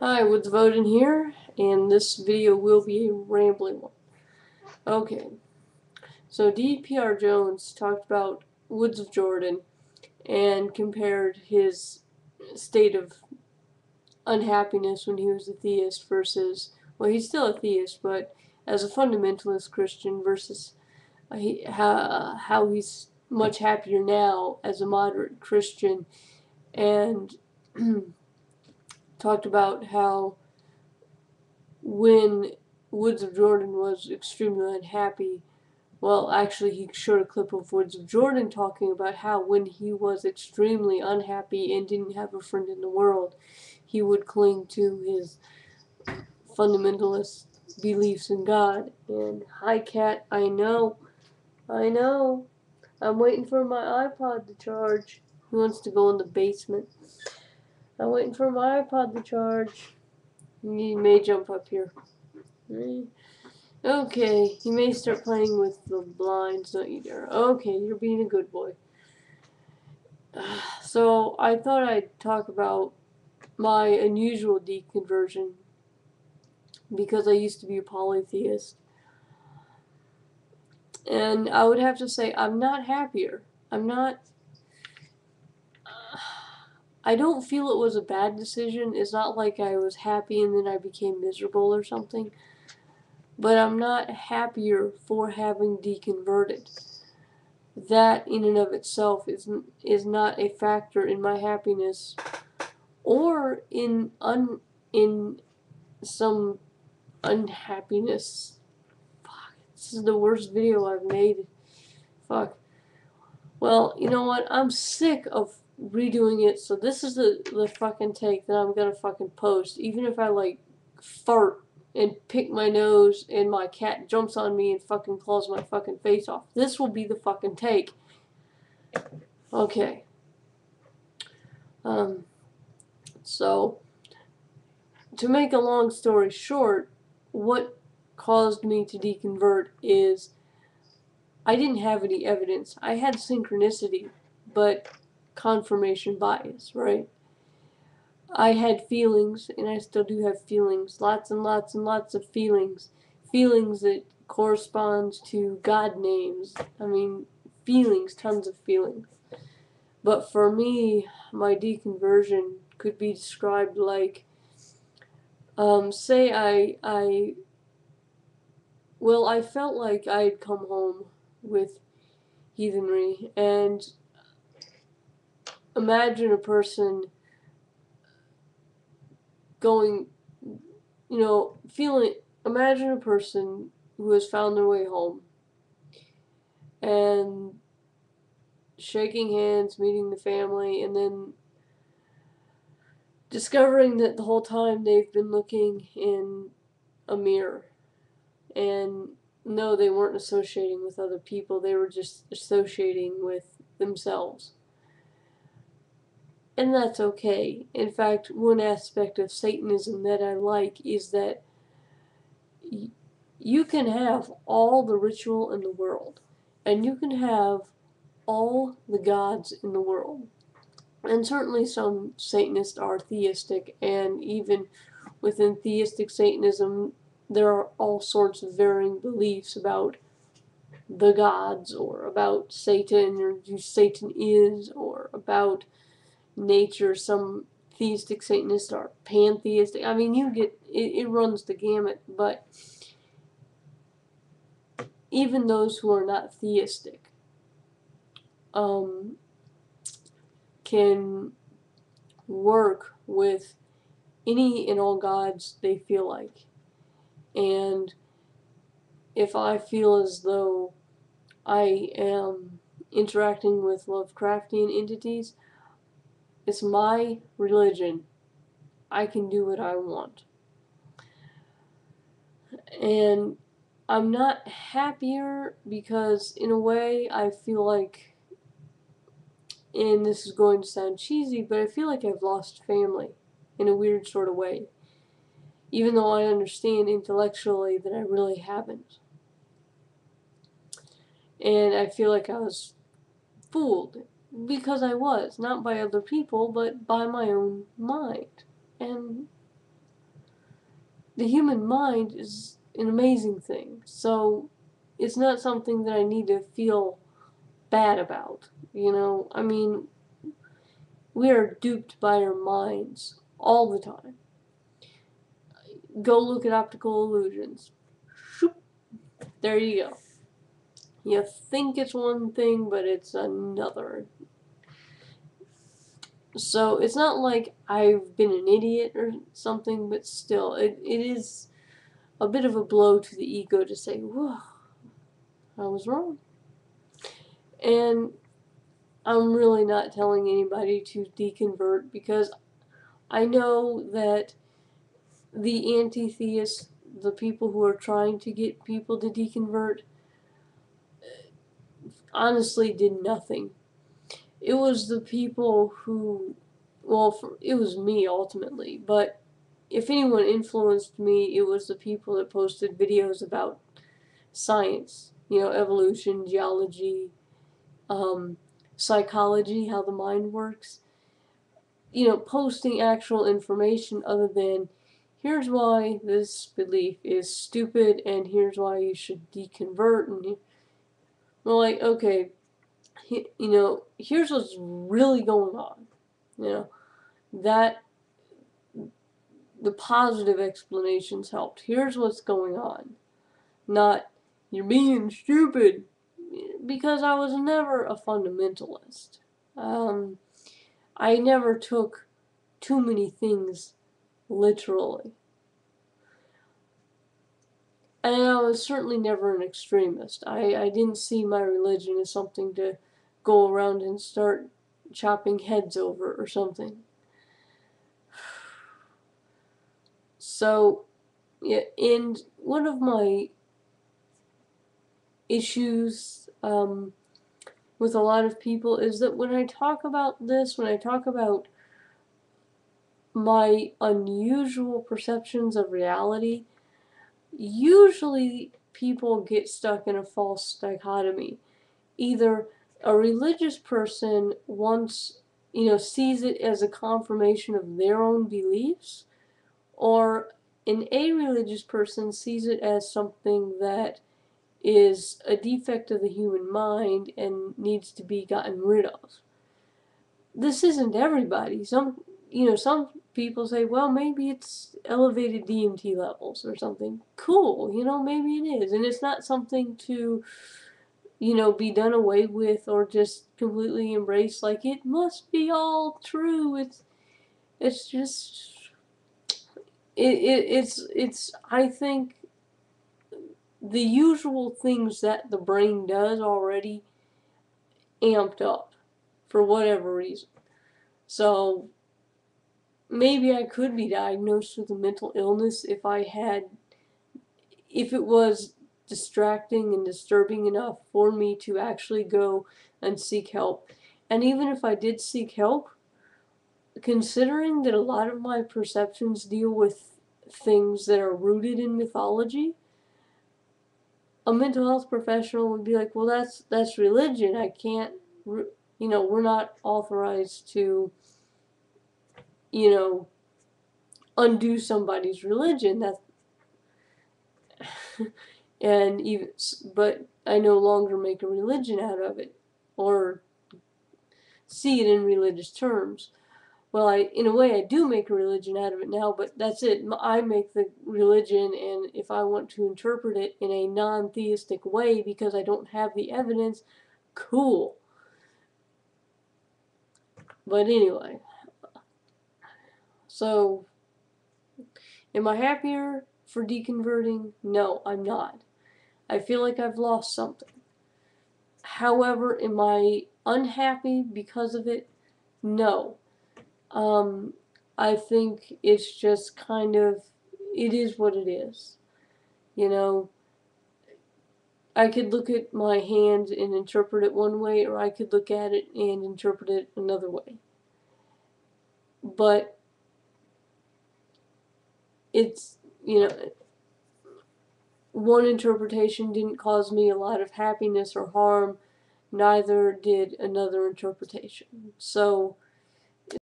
Hi, woodsofodin here, and this video will be a rambling one. Okay, so D.P.R. Jones talked about Woods of Jordan and compared his state of unhappiness when he was a theist versus, well, he's still a theist, but as a fundamentalist Christian versus how he's much happier now as a moderate Christian, and talked about how when Woods of Jordan was extremely unhappy. Well, actually, he showed a clip of Woods of Jordan talking about how when he was extremely unhappy and didn't have a friend in the world, he would cling to his fundamentalist beliefs in God. And hi, Cat, I know, I'm waiting for my iPod to charge. He wants to go in the basement. I'm waiting for my iPod to charge. He may jump up here. Okay, he may start playing with the blinds, don't you dare. Okay, you're being a good boy. So, I thought I'd talk about my unusual deconversion because I used to be a polytheist. And I would have to say, I'm not happier. I'm not. I don't feel it was a bad decision. It's not like I was happy and then I became miserable or something. But I'm not happier for having deconverted. That in and of itself is not a factor in my happiness or in some unhappiness. Fuck, this is the worst video I've made. Fuck. Well, you know what? I'm sick of redoing it, so this is the fucking take that I'm gonna fucking post. Even if I like fart and pick my nose and my cat jumps on me and fucking claws my fucking face off. This will be the fucking take. Okay. So, to make a long story short, what caused me to deconvert is I didn't have any evidence. I had synchronicity, but confirmation bias, right? I had feelings, and I still do have feelings. Lots and lots and lots of feelings. Feelings that correspond to God names. I mean, feelings, tons of feelings. But for me, my deconversion could be described like, say I felt like I had come home with heathenry, and imagine a person going, imagine a person who has found their way home and shaking hands, meeting the family, and then discovering that the whole time they've been looking in a mirror. And no, they weren't associating with other people, they were just associating with themselves. And that's okay. In fact, one aspect of Satanism that I like is that you can have all the ritual in the world, and you can have all the gods in the world. And certainly some Satanists are theistic, and even within theistic Satanism, there are all sorts of varying beliefs about the gods, or about Satan, or who Satan is, or about nature. Some theistic Satanists are pantheistic. I mean, it runs the gamut, but even those who are not theistic can work with any and all gods they feel like. And if I feel as though I am interacting with Lovecraftian entities, it's my religion. I can do what I want. And I'm not happier because, in a way, I feel like, and this is going to sound cheesy, but I feel like I've lost family in a weird sort of way. Even though I understand intellectually that I really haven't. And I feel like I was fooled. Because I was. Not by other people, but by my own mind. And the human mind is an amazing thing. So it's not something that I need to feel bad about. I mean, we are duped by our minds all the time. Go look at optical illusions. Shoop, there you go. You think it's one thing, but it's another. So it's not like I've been an idiot or something, but still, it is a bit of a blow to the ego to say, whoa, I was wrong. And I'm really not telling anybody to deconvert, because I know that the anti-theists, the people who are trying to get people to deconvert, honestly did nothing. It was the people who, well, it was me ultimately, but if anyone influenced me, it was the people that posted videos about science, evolution, geology, psychology, how the mind works. Posting actual information other than, here's why this belief is stupid and here's why you should deconvert. And we're like, okay, here's what's really going on. That the positive explanations helped. Here's what's going on. Not, you're being stupid. Because I was never a fundamentalist. I never took too many things literally. And I was certainly never an extremist. I didn't see my religion as something to go around and start chopping heads over or something. So, yeah, and one of my issues with a lot of people is that when I talk about this, when I talk about my unusual perceptions of reality, usually people get stuck in a false dichotomy. Either a religious person sees it as a confirmation of their own beliefs, or an a-religious person sees it as something that is a defect of the human mind and needs to be gotten rid of. This isn't everybody. Some people say, well, maybe it's elevated DMT levels or something. Cool, maybe it is. And it's not something to, be done away with or just completely embrace like it must be all true. It's just, it's I think the usual things that the brain does already amped up for whatever reason. So maybe I could be diagnosed with a mental illness if it was distracting and disturbing enough for me to actually go and seek help. And even if I did seek help, considering that a lot of my perceptions deal with things that are rooted in mythology, a mental health professional would be like, well, that's religion. I can't, we're not authorized to, undo somebody's religion. But I no longer make a religion out of it or see it in religious terms. Well, in a way, I do make a religion out of it now, but that's it. I make the religion, and if I want to interpret it in a non-theistic way because I don't have the evidence, cool. But anyway, so am I happier for deconverting? No, I'm not. I feel like I've lost something. However, am I unhappy because of it? No. I think it's just kind of, it is what it is. I could look at my hand and interpret it one way, or I could look at it and interpret it another way. But it's, one interpretation didn't cause me a lot of happiness or harm, neither did another interpretation. So